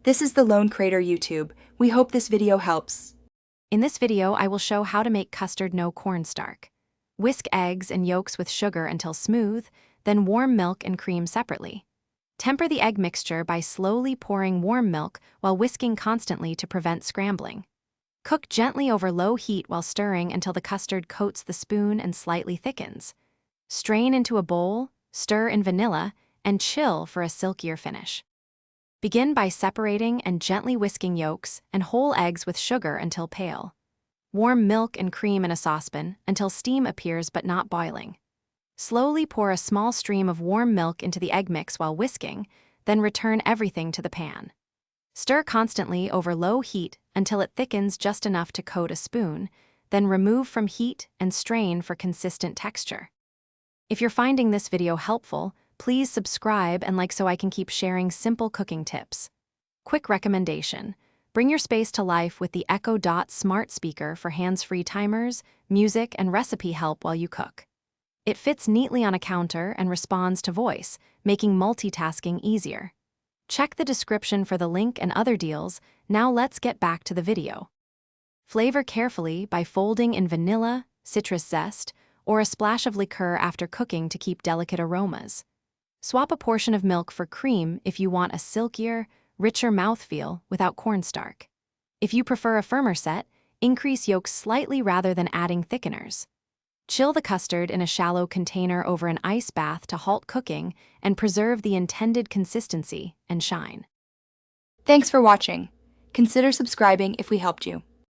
This is the Lone Crater YouTube. We hope this video helps. In this video, I will show how to make custard no cornstarch. Whisk eggs and yolks with sugar until smooth, then warm milk and cream separately. Temper the egg mixture by slowly pouring warm milk while whisking constantly to prevent scrambling. Cook gently over low heat while stirring until the custard coats the spoon and slightly thickens. Strain into a bowl, stir in vanilla, and chill for a silkier finish. Begin by separating and gently whisking yolks and whole eggs with sugar until pale. Warm milk and cream in a saucepan until steam appears but not boiling. Slowly pour a small stream of warm milk into the egg mix while whisking, then return everything to the pan. Stir constantly over low heat until it thickens just enough to coat a spoon, then remove from heat and strain for consistent texture. If you're finding this video helpful, please subscribe and like so I can keep sharing simple cooking tips. Quick recommendation: bring your space to life with the Echo Dot smart speaker for hands-free timers, music, and recipe help while you cook. It fits neatly on a counter and responds to voice, making multitasking easier. Check the description for the link and other deals. Now let's get back to the video. Flavor carefully by folding in vanilla, citrus zest, or a splash of liqueur after cooking to keep delicate aromas. Swap a portion of milk for cream if you want a silkier, richer mouthfeel without cornstarch. If you prefer a firmer set, increase yolks slightly rather than adding thickeners. Chill the custard in a shallow container over an ice bath to halt cooking and preserve the intended consistency and shine. Thanks for watching. Consider subscribing if we helped you.